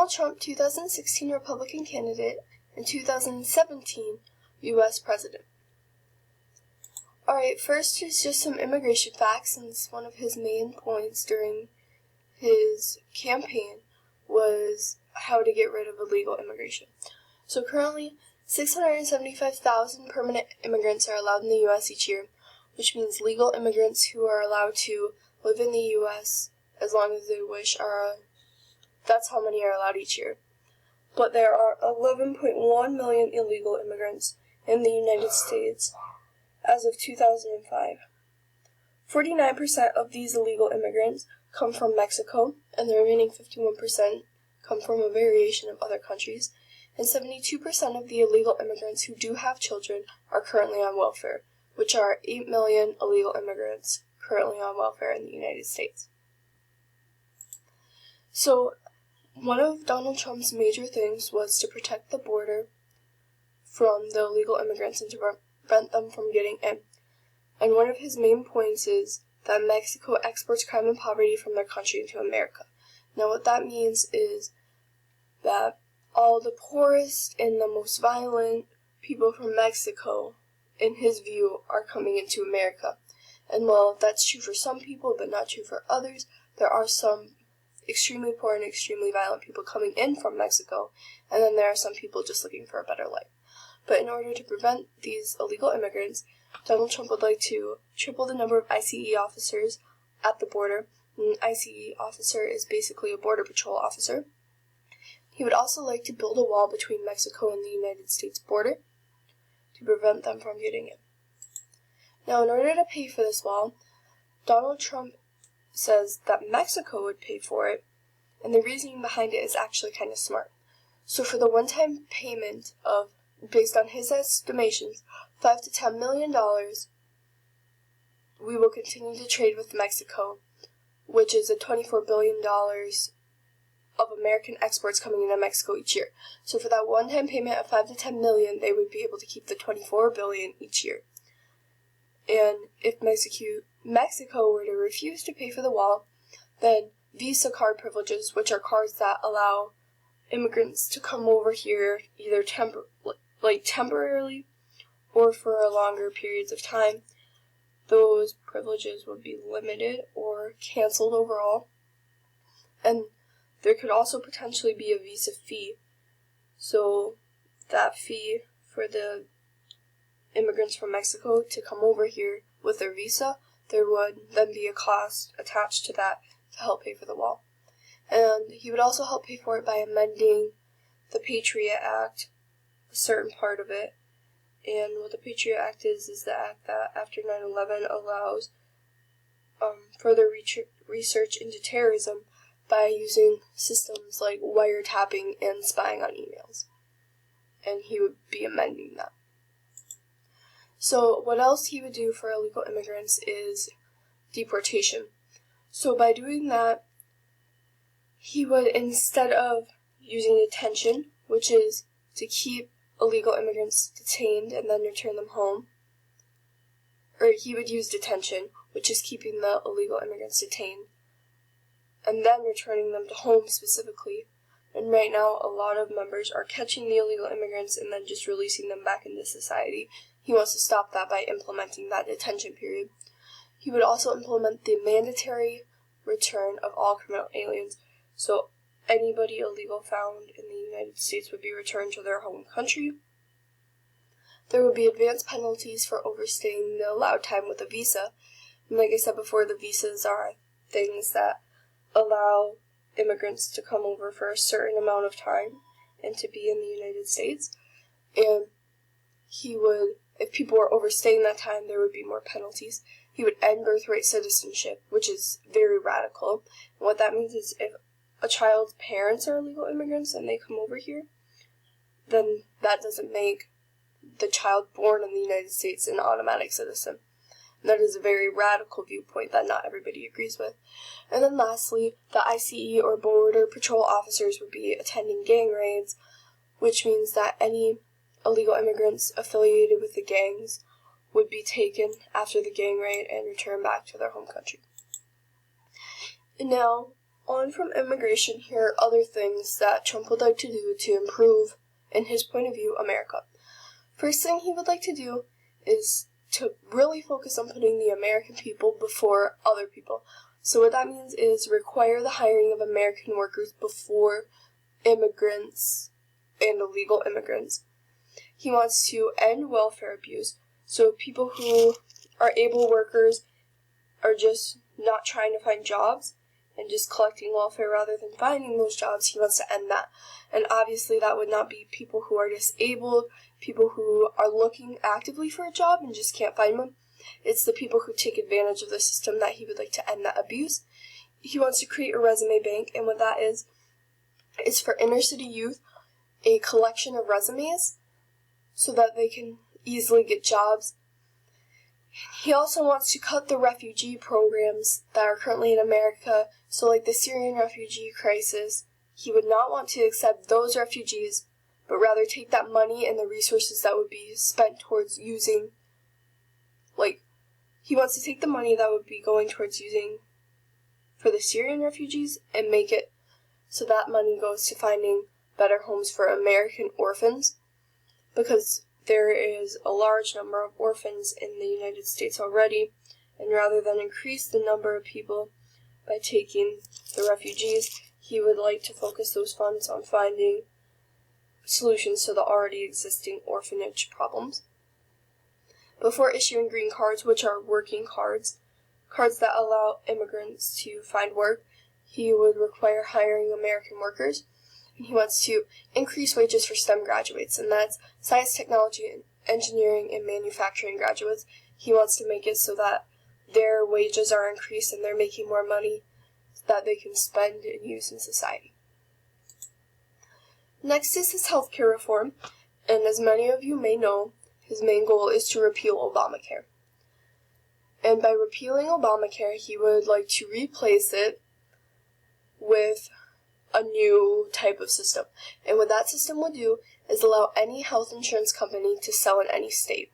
Donald Trump, 2016 Republican candidate, and 2017 U.S. President. Alright, first is just some immigration facts, since one of his main points during his campaign was how to get rid of illegal immigration. So currently, 675,000 permanent immigrants are allowed in the U.S. each year, which means legal immigrants who are allowed to live in the U.S. as long as they wish that's how many are allowed each year. But there are 11.1 million illegal immigrants in the United States as of 2005. 49% of these illegal immigrants come from Mexico, and the remaining 51% come from a variation of other countries, and 72% of the illegal immigrants who do have children are currently on welfare, which are 8 million illegal immigrants currently on welfare in the United States. So, one of Donald Trump's major things was to protect the border from the illegal immigrants and to prevent them from getting in. And one of his main points is that Mexico exports crime and poverty from their country into America. Now what that means is that all the poorest and the most violent people from Mexico, in his view, are coming into America. And while that's true for some people but not true for others, there are some extremely poor and extremely violent people coming in from Mexico, and then there are some people just looking for a better life. But in order to prevent these illegal immigrants, Donald Trump would like to triple the number of ICE officers at the border. An ICE officer is basically a border patrol officer. He would also like to build a wall between Mexico and the United States border to prevent them from getting in. Now, in order to pay for this wall, Donald Trump says that Mexico would pay for it, and the reasoning behind it is actually kind of smart. So for the one-time payment of, based on his estimations, $5 to $10 million, we will continue to trade with Mexico, which is a $24 billion of American exports coming into Mexico each year. So for that one-time payment of $5 to $10 million, they would be able to keep the $24 billion each year. And if Mexico were to refuse to pay for the wall, then Visa card privileges, which are cards that allow immigrants to come over here either temporarily or for longer periods of time, those privileges would be limited or canceled overall. And there could also potentially be a visa fee. So that fee for the immigrants from Mexico to come over here with their visa, there would then be a cost attached to that to help pay for the wall. And he would also help pay for it by amending the Patriot Act, a certain part of it. And what the Patriot Act is the act that after 9/11 allows further research into terrorism by using systems like wiretapping and spying on emails. And he would be amending that. So what else he would do for illegal immigrants is deportation. So by doing that, he would, instead of using detention, which is to keep illegal immigrants detained and then return them home, or he would use detention, which is keeping the illegal immigrants detained and then returning them to home specifically. And right now, a lot of members are catching the illegal immigrants and then just releasing them back into society. He wants to stop that by implementing that detention period. He would also implement the mandatory return of all criminal aliens. So anybody illegal found in the United States would be returned to their home country. There would be advanced penalties for overstaying the allowed time with a visa. And like I said before, the visas are things that allow immigrants to come over for a certain amount of time and to be in the United States. And he would, if people were overstaying that time, there would be more penalties. He would end birthright citizenship, which is very radical. And what that means is if a child's parents are illegal immigrants and they come over here, then that doesn't make the child born in the United States an automatic citizen. And that is a very radical viewpoint that not everybody agrees with. And then lastly, the ICE or Border Patrol officers would be attending gang raids, which means that any illegal immigrants affiliated with the gangs would be taken after the gang raid and returned back to their home country. And now, On from immigration, here are other things that Trump would like to do to improve, in his point of view, America. First thing he would like to do is to really focus on putting the American people before other people. So what that means is require the hiring of American workers before immigrants and illegal immigrants. He wants to end welfare abuse. So people who are able workers are just not trying to find jobs and just collecting welfare rather than finding those jobs. He wants to end that. And obviously that would not be people who are disabled, people who are looking actively for a job and just can't find one. It's the people who take advantage of the system that he would like to end that abuse. He wants to create a resume bank, and what that is for inner city youth, a collection of resumes so that they can easily get jobs. He also wants to cut the refugee programs that are currently in America. So like the Syrian refugee crisis, he would not want to accept those refugees, but rather take that money and the resources that would be spent towards using, he wants to take the money that would be going towards using for the Syrian refugees and make it so that money goes to finding better homes for American orphans, because there is a large number of orphans in the United States already, and rather than increase the number of people by taking the refugees, he would like to focus those funds on finding solutions to the already existing orphanage problems. Before issuing green cards, which are working cards, cards that allow immigrants to find work, he would require hiring American workers. And he wants to increase wages for STEM graduates, and that's science, technology, engineering, and manufacturing graduates. He wants to make it so that their wages are increased and they're making more money that they can spend and use in society. Next is his healthcare reform, and as many of you may know, his main goal is to repeal Obamacare. And by repealing Obamacare, he would like to replace it with a new type of system. And what that system would do is allow any health insurance company to sell in any state.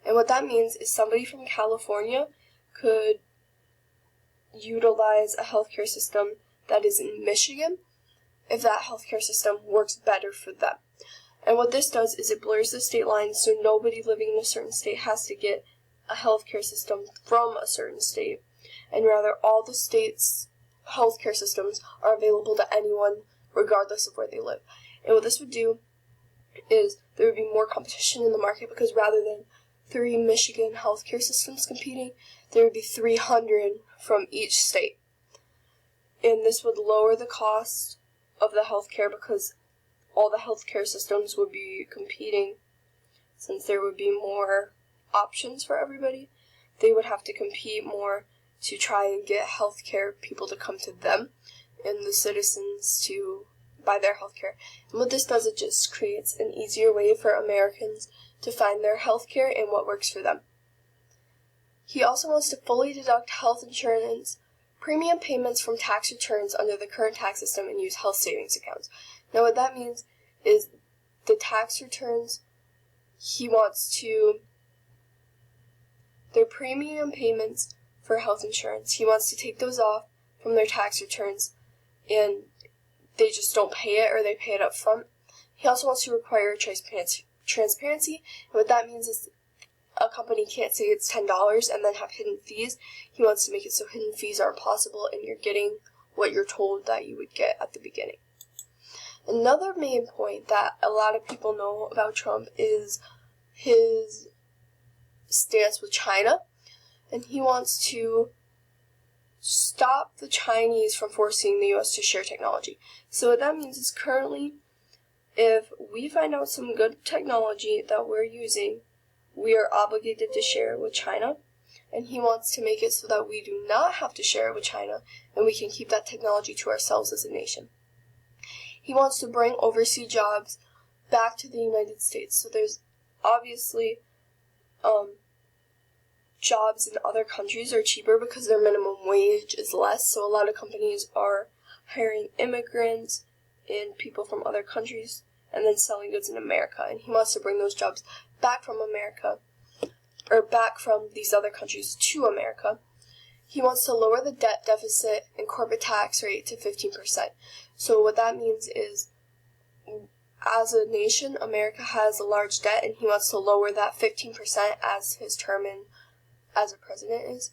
And what that means is somebody from California could utilize a healthcare system that is in Michigan if that healthcare system works better for them. And what this does is it blurs the state lines, so nobody living in a certain state has to get a healthcare system from a certain state, and rather all the states' healthcare systems are available to anyone regardless of where they live. And what this would do is there would be more competition in the market, because rather than 3 Michigan healthcare systems competing, there would be 300 from each state. And this would lower the cost of the healthcare because all the healthcare systems would be competing. Since there would be more options for everybody, they would have to compete more to try and get healthcare people to come to them and the citizens to buy their healthcare. And what this does, it just creates an easier way for Americans to find their healthcare and what works for them. He also wants to fully deduct health insurance premium payments from tax returns under the current tax system and use health savings accounts. Now what that means is the tax returns, he wants to, their premium payments for health insurance, he wants to take those off from their tax returns and they just don't pay it, or they pay it up front. He also wants to require transparency, and what that means is a company can't say it's $10 and then have hidden fees. He wants to make it so hidden fees aren't possible and you're getting what you're told that you would get at the beginning. Another main point that a lot of people know about Trump is his stance with China, and he wants to stop the Chinese from forcing the U.S. to share technology. So what that means is currently, if we find out some good technology that we're using, we are obligated to share it with China, and he wants to make it so that we do not have to share it with China, and we can keep that technology to ourselves as a nation. He wants to bring overseas jobs back to the United States. So there's obviously jobs in other countries are cheaper because their minimum wage is less. So a lot of companies are hiring immigrants and people from other countries and then selling goods in America. And he wants to bring those jobs back from America, or back from these other countries to America. he wants to lower the debt deficit and corporate tax rate to 15%. So what that means is, as a nation, America has a large debt, and he wants to lower that 15% as his term as a president is.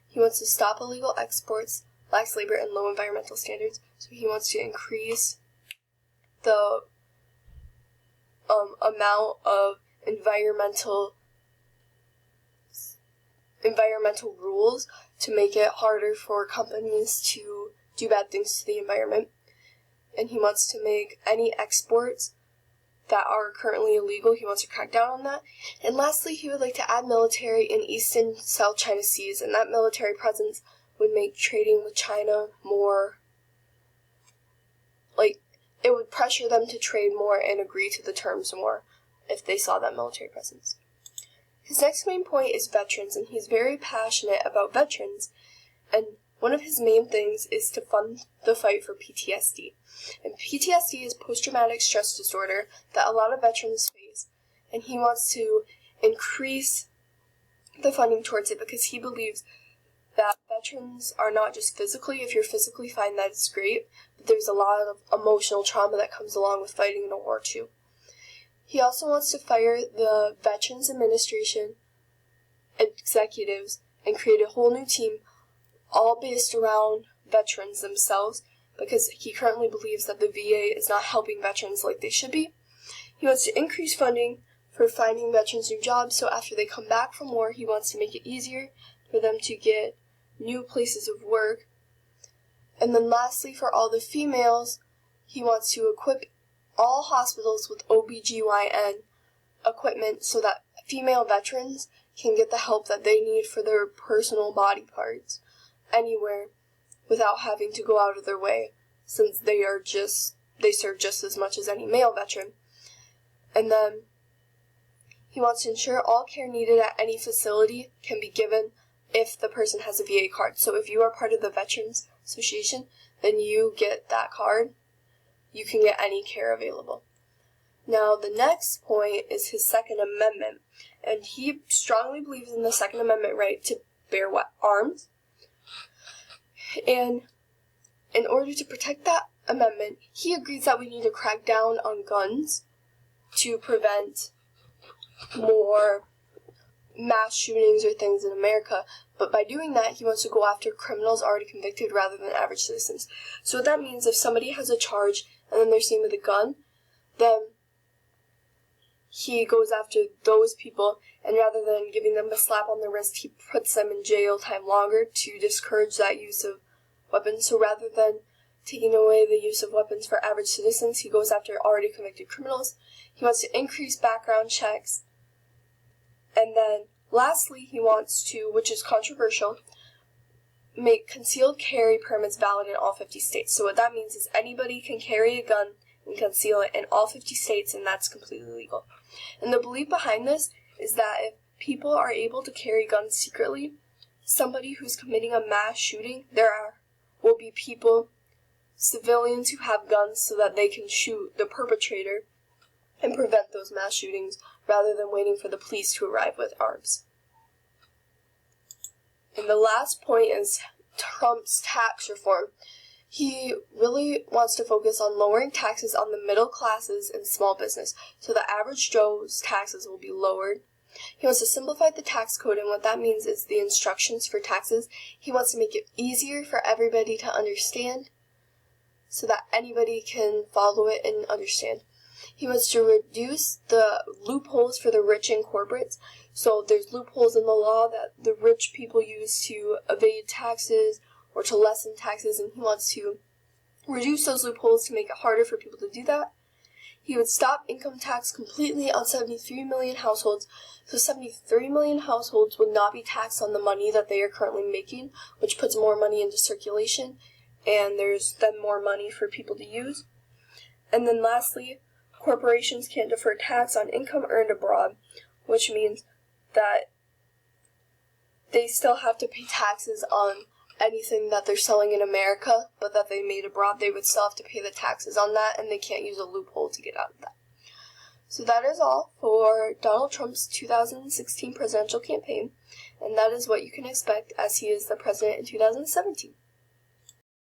He wants to stop illegal exports, lax labor, and low environmental standards. So he wants to increase the amount of environmental rules to make it harder for companies to do bad things to the environment. And he wants to make any exports that are currently illegal, he wants to crack down on that. And lastly, he would like to add military in East and South China Seas, and that military presence would make trading with China more, it would pressure them to trade more and agree to the terms more if they saw that military presence. His next main point is veterans, and he's very passionate about veterans, and one of his main things is to fund the fight for PTSD. And PTSD is post-traumatic stress disorder that a lot of veterans face, and he wants to increase the funding towards it because he believes that veterans are not just physically, if you're physically fine, that is great, but there's a lot of emotional trauma that comes along with fighting in a war too. He also wants to fire the Veterans Administration executives and create a whole new team all based around veterans themselves, because he currently believes that the VA is not helping veterans like they should be. He wants to increase funding for finding veterans new jobs, so after they come back from war, he wants to make it easier for them to get new places of work. And then lastly, for all the females, he wants to equip all hospitals with OBGYN equipment so that female veterans can get the help that they need for their personal body parts anywhere without having to go out of their way, since they serve just as much as any male veteran. And then he wants to ensure all care needed at any facility can be given if the person has a VA card. So if you are part of the Veterans Association, then you get that card. You can get any care available. Now, the next point is his Second Amendment, and he strongly believes in the Second Amendment right to bear arms. And in order to protect that amendment, he agrees that we need to crack down on guns to prevent more mass shootings or things in America. But by doing that, he wants to go after criminals already convicted rather than average citizens. So what that means, if somebody has a charge and then they're seen with a gun, then he goes after those people, and rather than giving them a slap on the wrist, he puts them in jail time longer to discourage that use of weapons. So rather than taking away the use of weapons for average citizens, he goes after already convicted criminals. He wants to increase background checks. And then lastly, he wants to, which is controversial, make concealed carry permits valid in all 50 states. So what that means is anybody can carry a gun and conceal it in all 50 states, and that's completely legal. And the belief behind this is that if people are able to carry guns secretly, somebody who's committing a mass shooting, will be people, civilians who have guns, so that they can shoot the perpetrator and prevent those mass shootings rather than waiting for the police to arrive with arms. And the last point is Trump's tax reform. He really wants to focus on lowering taxes on the middle classes and small business, so the average Joe's taxes will be lowered. He wants to simplify the tax code, and what that means is the instructions for taxes. He wants to make it easier for everybody to understand so that anybody can follow it and understand. He wants to reduce the loopholes for the rich and corporates. So there's loopholes in the law that the rich people use to evade taxes or to lessen taxes, and he wants to reduce those loopholes to make it harder for people to do that. He would stop income tax completely on 73 million households, so 73 million households would not be taxed on the money that they are currently making, which puts more money into circulation, and there's then more money for people to use. And then lastly, corporations can't defer tax on income earned abroad, which means that they still have to pay taxes on anything that they're selling in America, but that they made abroad. They would still have to pay the taxes on that, and they can't use a loophole to get out of that. So that is all for Donald Trump's 2016 presidential campaign. and that is what you can expect as he is the president in 2017.